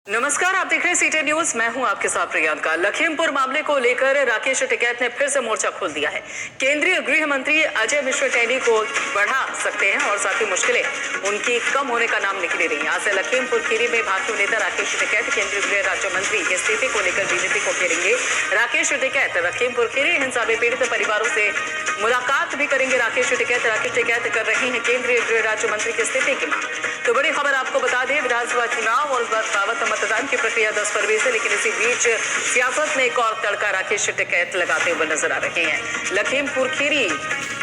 नमस्कार, आप देख रहे हैं सीटी न्यूज। मैं हूं आपके साथ प्रियंका। लखीमपुर मामले को लेकर राकेश टिकैत ने फिर से मोर्चा खोल दिया है। केंद्रीय गृह मंत्री अजय मिश्र टेनी को बढ़ा सकते हैं और साथ ही मुश्किलें उनकी कम होने का नाम नहीं ले रही। आज से लखीमपुर खीरी में भाजपा नेता राकेश टिकैत केंद्रीय गृह राज्य मंत्री के इस्तीफे को लेकर बीजेपी को घेरेंगे। राकेश टिकैत लखीमपुर खीरी हिंसा में पीड़ित परिवारों से मुलाकात भी करेंगे। राकेश टिकैत कर रहे हैं केंद्रीय गृह राज्य मंत्री के इस्तीफे की मांग। तो बड़ी खबर आपको बता दें, विधानसभा चुनाव और मतदान की प्रक्रिया 10 फरवरी से, लेकिन इसी बीच सियासत में एक और तड़का राकेश टिकैत लगाते हुए नजर आ रहे हैं। लखीमपुर खीरी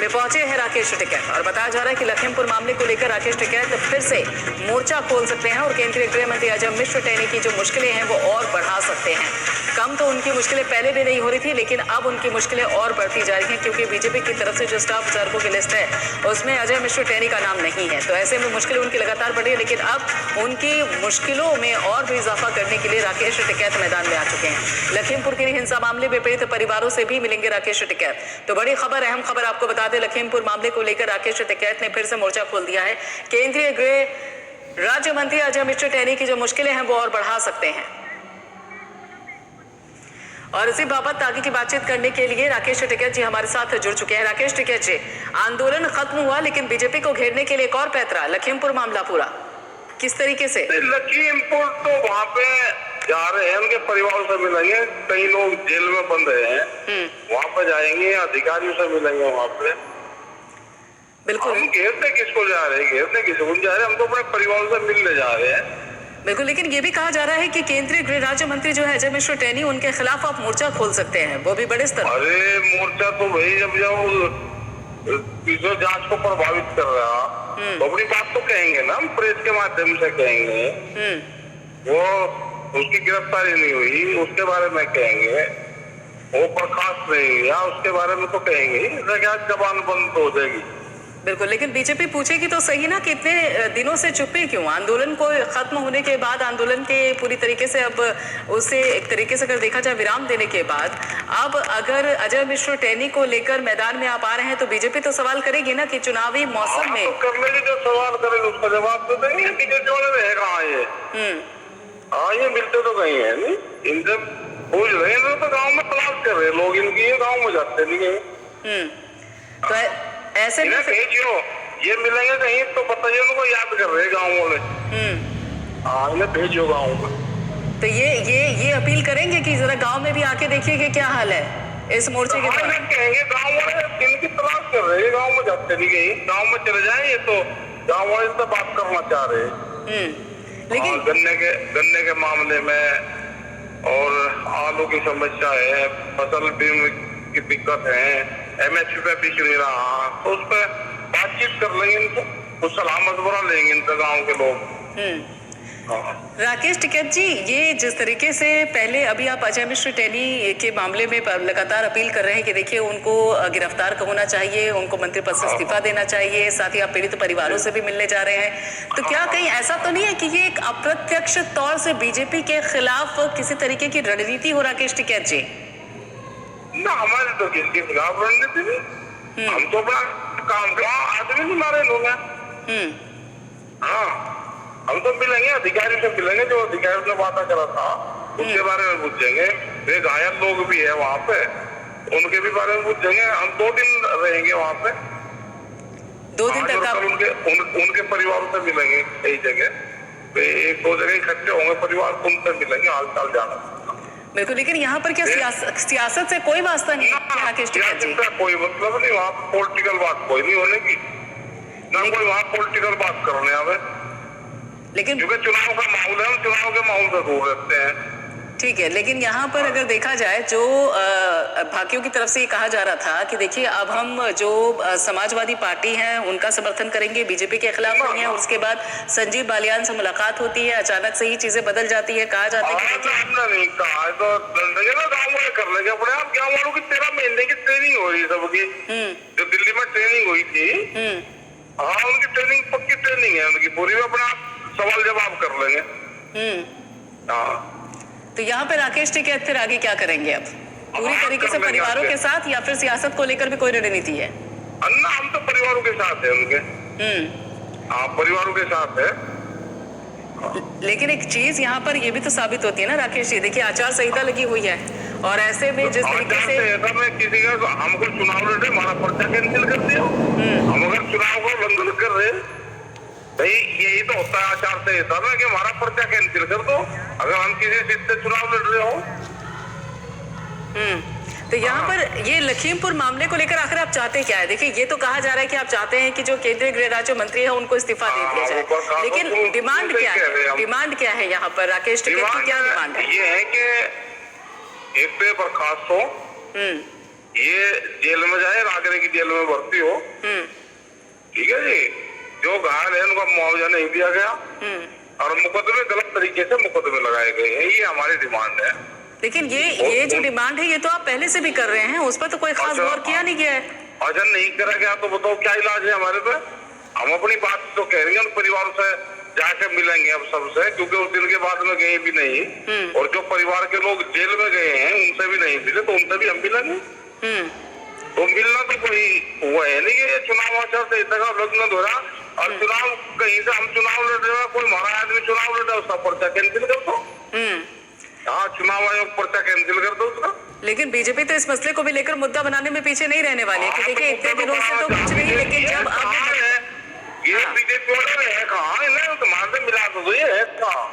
में पहुंचे हैं राकेश टिकैत और बताया जा रहा है कि लखीमपुर मामले को लेकर राकेश टिकैत फिर से मोर्चा खोल सकते हैं और केंद्रीय गृह मंत्री अजय मिश्र टेनी की जो मुश्किलें हैं वो और बढ़ा सकते हैं। कम तो उनकी मुश्किलें पहले भी नहीं हो रही थी, लेकिन अब उनकी मुश्किलें और बढ़ती जा रही हैं क्योंकि बीजेपी की तरफ से जो स्टाफ विचारकों की लिस्ट है उसमें अजय मिश्र टेनी का नाम नहीं है। तो ऐसे में मुश्किलें उनकी लगातार बढ़ी है, लेकिन अब उनकी मुश्किलों में और भी इजाफा करने के लिए राकेश टिकैत मैदान में आ चुके हैं। लखीमपुर की हिंसा मामले में पीड़ित परिवारों से भी मिलेंगे राकेश टिकैत। तो बड़ी खबर, अहम खबर आपको बता दें, लखीमपुर मामले को लेकर राकेश टिकैत ने फिर से मोर्चा खोल दिया है। केंद्रीय गृह राज्य मंत्री अजय मिश्र टेनी की जो मुश्किलें हैं वो और बढ़ा सकते हैं और इसी बाबत आगे की बातचीत करने के लिए राकेश टिकैत जी हमारे साथ जुड़ चुके हैं। राकेश टिकैत जी, आंदोलन खत्म हुआ लेकिन बीजेपी को घेरने के लिए एक और पैंतरा, लखीमपुर मामला पूरा किस तरीके से? लखीमपुर तो वहाँ पे जा रहे हैं, उनके परिवार से मिलेंगे। कई लोग जेल में बंद हैं, वहाँ पे जाएंगे, अधिकारियों से मिलेंगे वहाँ पे। बिल्कुल, हम घेरते किसको जा रहे हैं, घेरते किसको जा रहे हैं? हम तो अपने परिवार से मिलने जा रहे हैं। बिल्कुल, लेकिन ये भी कहा जा रहा है कि केंद्रीय गृह राज्य मंत्री जो है अजय मिश्र टेनी, उनके खिलाफ आप मोर्चा खोल सकते हैं, वो भी बड़े स्तर। अरे मोर्चा तो भाई जब जो जांच को प्रभावित कर रहा तो अपनी बात तो कहेंगे ना, हम प्रेस के माध्यम से कहेंगे। वो उसकी गिरफ्तारी नहीं हुई उसके बारे में कहेंगे, वो बर्खास्त नहीं हुआ उसके बारे में तो कहेंगे, जबान बंद हो जाएगी। बिल्कुल, लेकिन बीजेपी पूछेगी तो सही ना कि इतने दिनों से चुप्पी क्यों? आंदोलन को खत्म होने के बाद, आंदोलन के पूरी तरीके से अब उसे एक तरीके से अगर देखा जाए विराम देने के बाद, अब अगर अजय मिश्र टेनी को लेकर मैदान में आप आ रहे हैं तो बीजेपी तो सवाल करेगी ना कि चुनावी मौसम में। तो कर लेगी, जो सवाल करेगी उसका जवाब तो देंगे। बीजेपी वाले रहे कहाँ ये? ये मिलते तो कहीं है नहीं, इनसे पूछ रहे हैं तो गाँव में तलाश कर रहे लोग इनकी, गाँव में जाते नहीं। तो ऐसे में भेजियो, ये मिलेंगे कहीं तो बताइए, उनको याद कर रहे गाँव वाले। इन्हें भेजियो गाँव में। तो ये अपील करेंगे कि जरा गांव में भी आके देखिए कि क्या हाल है इस मोर्चे के दौरान। कहेंगे गाँव वाले इनकी तलाश कर रहे हैं, गाँव में जाते नहीं कहीं, गाँव में चले जाए ये तो गाँव वाले से बात करना चाह रहे हैं। लेकिन गन्ने के मामले में और आलू की समस्या है, फसल बीमा की दिक्कत है, MSP पे पिछ नहीं रहा, तो उस पर बातचीत कर लेंगे, इनको कुछ सलाह मशवरा लेंगे इनसे गाँव के लोग। राकेश टिकैत जी, ये जिस तरीके से पहले अभी आप अजय मिश्र टेनी के मामले में लगातार अपील कर रहे हैं कि देखिए उनको गिरफ्तार होना चाहिए, उनको मंत्री पद से इस्तीफा देना चाहिए, साथ ही आप पीड़ित परिवारों से भी मिलने जा रहे हैं, तो क्या कहीं ऐसा तो नहीं है कि ये एक अप्रत्यक्ष तौर से बीजेपी के खिलाफ किसी तरीके की रणनीति हो? राकेश टिकैत जी, ना हमारे तो किसके खिलाफ रणनीति नहीं, हम तो अपना काम का आदमी नहीं मारे लोग हैं। हाँ, हम तो मिलेंगे, अधिकारी से मिलेंगे, जो अधिकारी ने वादा करा था उसके बारे में पूछेंगे। वे घायल लोग भी है वहाँ पे, उनके भी बारे में पूछेंगे। हम 2 दिन रहेंगे वहाँ पे, 2 दिन तक उनके परिवारों से मिलेंगे। कई जगह 1-2 जगह इकट्ठे होंगे परिवार, उनसे मिलेंगे, हाल चाल जाना। बिल्कुल, लेकिन यहाँ पर क्या सियासत से कोई वास्ता नहीं है राकेश टिकैत जी? कोई मतलब नहीं, वहाँ पॉलिटिकल बात कोई नहीं होने की, ना कोई वहाँ पॉलिटिकल बात करने आवे, लेकिन क्योंकि चुनाव का माहौल है, हम चुनाव के माहौल से दूर रहते हैं। ठीक है, लेकिन यहाँ पर अगर देखा जाए जो भाकियों की तरफ से ये कहा जा रहा था कि देखिए अब हम जो समाजवादी पार्टी है उनका समर्थन करेंगे, बीजेपी के खिलाफ होंगे, और उसके बाद संजीव बालियान से मुलाकात होती है, अचानक से ही चीजें बदल जाती है। कहा जाता है कि नहीं कहा तो गाँव वाले कर लेंगे अपने आप। गाँव वालों की 13 महीने की ट्रेनिंग हो रही है सबकी, जो दिल्ली में ट्रेनिंग हुई थी। उनकी ट्रेनिंग पक्की ट्रेनिंग है उनकी पूरी, अपने आप सवाल जवाब कर लेंगे। तो यहाँ पे राकेश टिकैत फिर आगे क्या करेंगे अब? पूरी तरीके से परिवारों के साथ या फिर सियासत को लेकर भी कोई रणनीति है? अन्ना हम तो परिवारों के साथ है उनके। परिवारों के साथ है। लेकिन एक चीज यहाँ पर ये भी तो साबित होती है ना राकेश जी, देखिए आचार संहिता लगी हुई है और ऐसे में जिस तरीके से में किसी का हमको चुनाव लड़े हमारा पर्चा कैंसिल कर दिया, हम अगर चुनाव को उल्लंघन कर रहे भाई, यही तो होता है आचार संहिता में कि हमारा पर्चा कैंसिल कर दो अगर हम किसी सीट से चुनाव लड़ रहे हो। तो यहाँ पर ये लखीमपुर मामले को लेकर आखिर आप चाहते क्या है? देखिए ये तो कहा जा रहा है कि आप चाहते हैं कि जो केंद्रीय गृह राज्य मंत्री है उनको इस्तीफा दे दिया जाए, लेकिन डिमांड क्या है? डिमांड क्या है यहाँ पर राकेश टिकैत की, क्या डिमांड है? ये है कि एक पे बर्खास्त हो, ये जेल में जाए, आगरे की जेल में भर्ती हो, ठीक है जी। जो घायल है उनका मुआवजा नहीं दिया गया और मुकदमे गलत तरीके से मुकदमे लगाए गए हैं, ये हमारी डिमांड है। लेकिन ये जो डिमांड है ये तो आप पहले से भी कर रहे हैं, उस पर तो कोई खास गौर किया नहीं गया है। अच्छा नहीं करा गया तो बताओ क्या इलाज है हमारे पे? हम अपनी बात तो कह रहे हैं, उन परिवार से जाके मिलेंगे अब सबसे, क्योंकि उस दिन के बाद में गए भी नहीं और जो परिवार के लोग जेल में गए हैं उनसे भी नहीं मिले, तो उनसे भी हम मिलेंगे। तो मिलना तो कोई हुआ है नहीं, ये चुनाव आचार संहिता का उल्लंघन हो रहा और चुनाव कहीं से हम चुनाव लड़ रहे हैं, कोई हमारा आदमी चुनाव लड़ रहा है उसका पर्चा कैंसिल कर दो। हाँ, चुनाव आयोग पर्चा कैंसिल कर दो उसका। लेकिन बीजेपी तो इस मसले को भी लेकर मुद्दा बनाने में पीछे नहीं रहने वाली है कि देखिए इतने दिनों से तो कुछ नहीं, लेकिन जब अब ये बीजेपी वाले है कहाँ, इन्हें तुम्हारे मिला दो ये है कहाँ?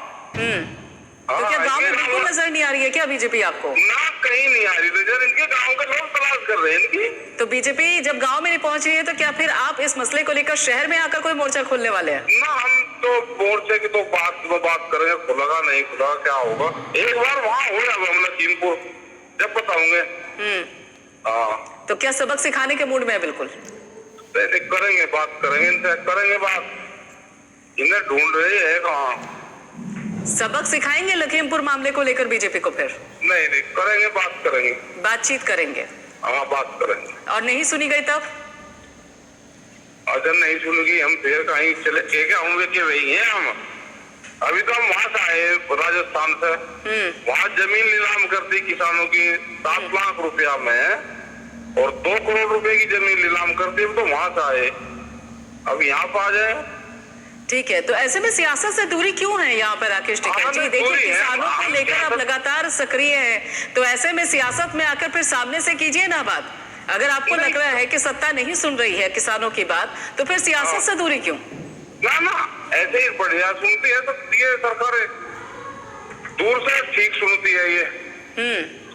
तो क्या गांव में बिल्कुल नजर नहीं आ रही है क्या बीजेपी आपको? ना कहीं नहीं आ रही नजर, इनके गांव के लोग तलाश कर रहे हैं इनकी। तो बीजेपी जब गांव में नहीं पहुंच रही है तो क्या फिर आप इस मसले को लेकर शहर में आकर कोई मोर्चा खोलने वाले हैं? ना, हम तो मोर्चे की तो बात करेंगे, खुलेगा नहीं खुलेगा क्या होगा, एक बार वहाँ हो जाएगा हम लखीमपुर जब बताऊंगे। हाँ, तो क्या सबक सिखाने के मूड में है? बिल्कुल करेंगे, बात करेंगे इनसे, करेंगे बात, इन्हें ढूंढ रही है कहाँ। सबक सिखाएंगे लखीमपुर मामले को लेकर बीजेपी को? फिर नहीं करेंगे, बात करेंगे, बातचीत करेंगे। हाँ, बात करेंगे। और नहीं सुनी गई तब? अगर नहीं सुनेगी हम फिर कहीं चले के होंगे कि वही है हम। अभी तो हम वहाँ से आए राजस्थान से, वहाँ जमीन नीलाम कर दी किसानों की 7 लाख रुपया में और 2 करोड़ रुपए की जमीन नीलाम कर दी, तो वहाँ से आए, अब यहाँ पर आ जाए। ठीक है, तो ऐसे में सियासत से दूरी क्यों है यहाँ पर राकेश टिकैत जी? देखिए किसानों को लेकर आप लगातार सक्रिय हैं, तो ऐसे में सियासत में आकर फिर सामने से कीजिए ना बात। अगर आपको लग रहा है कि सत्ता नहीं सुन रही है किसानों की बात, तो फिर सियासत से दूरी क्यों? ना ऐसे ही बढ़िया सुनती है, तो ये सरकार दूर से ठीक सुनती है, ये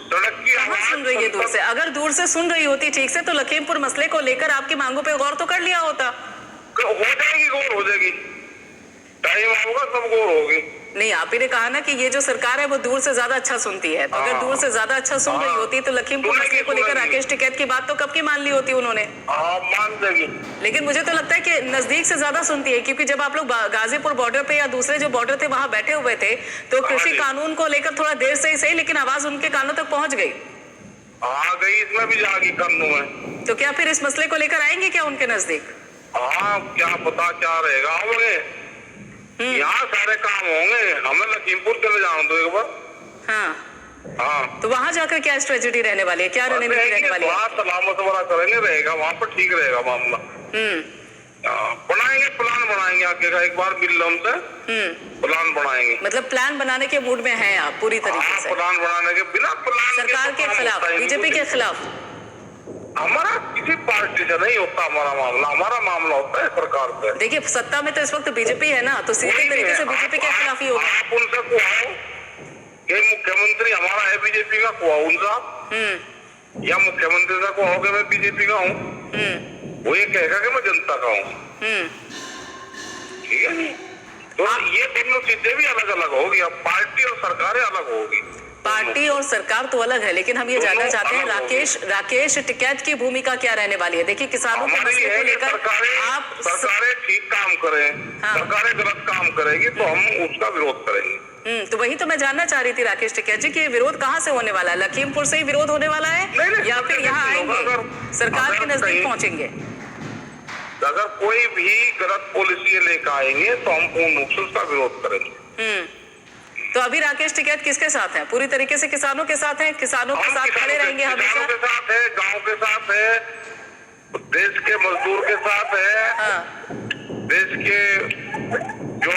सड़क की आवाज सुन रही है दूर से। अगर दूर से सुन रही होती ठीक से तो लखीमपुर मसले को लेकर आपकी मांगों पे गौर तो कर लिया होता। हो जाएगी गौर, हो जाएगी, टाइम आएगा सब गौर होगी। नहीं, आप ही ने कहा ना कि ये जो सरकार है वो दूर से ज्यादा अच्छा सुनती है, तो अगर दूर से ज्यादा अच्छा सुन रही होती तो लखीमपुर मसले को लेकर राकेश टिकैत की बात तो कब की मान ली होती उन्होंने। मान देगी, लेकिन मुझे तो लगता है कि नजदीक से ज्यादा सुनती है, क्योंकि जब आप लोग गाजीपुर बॉर्डर पे या दूसरे जो बॉर्डर थे वहां बैठे हुए थे तो कृषि कानून को लेकर थोड़ा देर से ही सही, लेकिन आवाज उनके कानों तक पहुंच गई। आ गई, इसमें भी जाएगी कानून में। तो क्या फिर इस मसले को लेकर आएंगे क्या उनके नजदीक? हाँ, क्या पता क्या रहेगा, होंगे यहाँ सारे काम होंगे, हमें लखीमपुर चले जाओ तो एक बार। हाँ, तो वहाँ जाकर क्या स्ट्रेटेजी रहने वाली है, क्या रणनीति रहने वाली है? वहाँ सलामत वाला करेंगे, रहेगा वहाँ पर, ठीक रहेगा मामला। बनाएंगे, प्लान बनाएंगे आगे का, एक बार मिल हमसे प्लान बनाएंगे। मतलब प्लान बनाने के मूड में हैं आप पूरी तरीके से? प्लान बनाने के बिना प्लान सरकार के खिलाफ, बीजेपी के खिलाफ? हमारा किसी पार्टी से नहीं होता हमारा मामला, हमारा मामला होता है सरकार से। देखिए सत्ता में तो इस वक्त बीजेपी है ना, तो सीधे तरीके से बीजेपी के खिलाफ ही होगा। आप उनसे कुआओ कि मुख्यमंत्री हमारा है बीजेपी का, कुआओ उनका, या मुख्यमंत्री से कुआओ कि मैं बीजेपी का हूँ, वो ये कहेगा कि मैं जनता का हूँ, ठीक है नी? तो ये दोनों चीजें भी अलग अलग होगी, अब पार्टी और सरकारें अलग होगी। पार्टी और सरकार तो अलग है, लेकिन हम ये जानना चाहते हैं राकेश टिकैत की भूमिका क्या रहने वाली है? देखिए किसानों के मसले को लेकर आप सरकारें ठीक काम करें, सरकारें गलत काम करेगी तो हम उसका विरोध करेंगे। तो वही तो मैं जानना चाह रही थी राकेश टिकैत जी कि विरोध कहाँ से होने वाला है? लखीमपुर से ही विरोध होने वाला है या फिर यहाँ आएंगे, सरकार के नजदीक पहुंचेंगे? अगर कोई भी गलत पॉलिसी लेकर आएंगे तो हम पूर्ण रूप से उसका विरोध करेंगे। तो अभी राकेश टिकैत किसके साथ हैं? पूरी तरीके से किसानों के साथ हैं, किसानों के साथ खड़े रहेंगे हमेशा? किसानों के साथ है, गांव के साथ है, देश के मजदूर के साथ है, देश के जो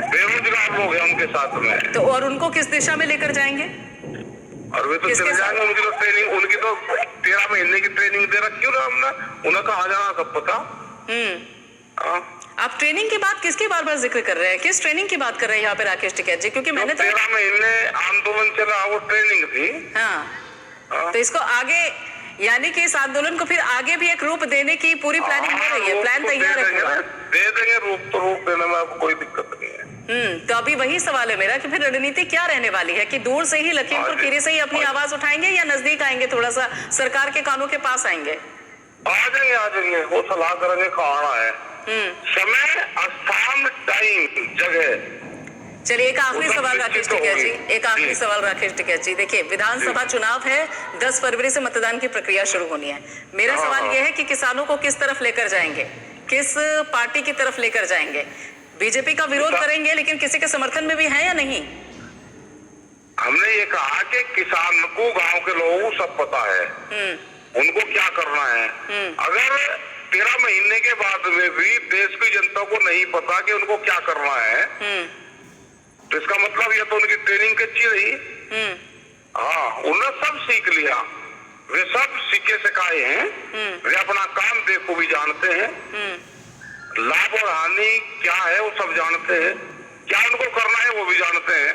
बेरोजगार लोग हैं उनके साथ में। तो और उनको किस दिशा में लेकर जाएंगे? और वे तो किसके चले जाएंगे, उनकी तो ट्रेनिंग, उनकी तो 13 महीने की ट्रेनिंग दे रखी है हमने, उन्हें कहाँ जाना सब पता। आप ट्रेनिंग की बात किसकी बार बार जिक्र कर रहे हैं? किस ट्रेनिंग की बात कर रहे हैं यहाँ पे राकेश टिकैत जी? क्योंकि मैंने तो 13 महीने आंदोलन चला, वो ट्रेनिंग थी। हाँ, तो इसको आगे, यानी कि इस आंदोलन को फिर आगे भी एक रूप देने की पूरी प्लानिंग हो रही है, प्लान तैयार है? दे देंगे रूप, तो रूप देने में आपको कोई दिक्कत नहीं है। तो अभी वही सवाल है मेरा कि फिर रणनीति क्या रहने वाली है? कि दूर से ही लखीमपुर खीरी से ही अपनी आवाज उठाएंगे या नजदीक आएंगे, थोड़ा सा सरकार के कानों के पास आएंगे? आ जाएंगे, वो सलाह करेंगे कहाँ है, समय, स्थान, टाइम, जगह। चलिए एक आखिरी सवाल राकेश टिकैत जी, एक आखिरी सवाल राकेश टिकैत जी। देखिए, विधानसभा चुनाव है, 10 फरवरी से मतदान की प्रक्रिया शुरू होनी है। मेरा सवाल यह है कि किसानों को किस तरफ लेकर जाएंगे, किस पार्टी की तरफ लेकर जाएंगे? बीजेपी का विरोध करेंगे लेकिन किसी के समर्थन में भी है या नहीं? हमने ये कहा कि किसान को, गांव के लोगों को सब पता है उनको क्या करना है। अगर 13 महीने के बाद में भी देश की जनता को नहीं पता कि उनको क्या करना है, तो इसका मतलब ये तो उनकी ट्रेनिंग अच्छी रही। हाँ, उन्होंने सब सीख लिया, वे सब सीखे सिखाए हैं, वे अपना काम देखो भी जानते हैं, लाभ और हानि क्या है वो सब जानते हैं, क्या उनको करना है वो भी जानते हैं।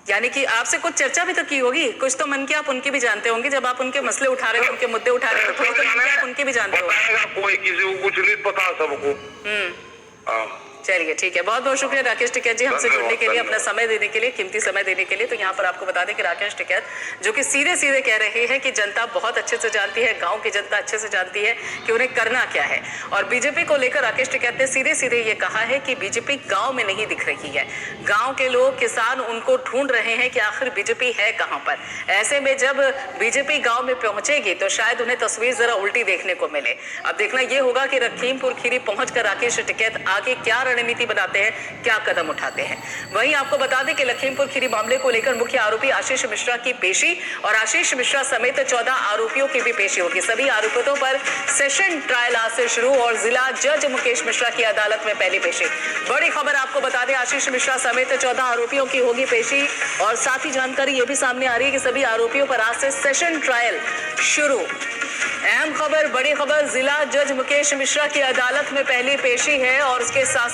यानी कि आपसे कुछ चर्चा भी तो की होगी, कुछ तो मन की आप उनकी भी जानते होंगे, जब आप उनके मसले उठा रहे हैं, उनके मुद्दे उठा रहे हैं, तो थोड़ी तो मन की आप उनकी भी जानते होंगे। कोई किसी को कुछ नहीं पता, सबको। चलिए ठीक है, बहुत बहुत शुक्रिया राकेश टिकैत जी हमसे जुड़ने के लिए, अपना समय देने के लिए, कीमती समय देने के लिए। तो यहाँ पर आपको बता दें कि राकेश टिकैत जो कि सीधे सीधे कह रहे हैं कि जनता बहुत अच्छे से जानती है, गांव की जनता अच्छे से जानती है कि उन्हें करना क्या है। और बीजेपी को लेकर राकेश टिकैत ने सीधे सीधे ये कहा है कि बीजेपी गाँव में नहीं दिख रही है, गाँव के लोग, किसान उनको ढूंढ रहे हैं कि आखिर बीजेपी है कहाँ पर। ऐसे में जब बीजेपी गाँव में पहुंचेगी तो शायद उन्हें तस्वीर जरा उल्टी देखने को मिले। अब देखना ये होगा कि लखीमपुर खीरी पहुंचकर राकेश टिकैत आगे क्या रणनीति बनाते हैं, क्या कदम उठाते हैं। वहीं आपको बता दें कि लखीमपुर खीरी मामले को लेकर मुख्य आरोपी आशीष मिश्रा की पेशी और आशीष मिश्रा समेत 14 आरोपियों की भी पेशी होगी। सभी आरोपियों पर सेशन ट्रायल आज से शुरू और जिला जज मुकेश मिश्रा की अदालत में पहली पेशी। बड़ी खबर आपको बता दें, आशीष मिश्रा समेत 14 आरोपियों की होगी पेशी और साथ ही जानकारी ये भी सामने आ रही है कि सभी आरोपियों पर आज से सेशन ट्रायल शुरू। अहम खबर, बड़ी खबर, जिला जज मुकेश मिश्रा की अदालत में पहली पेशी है और उसके साथ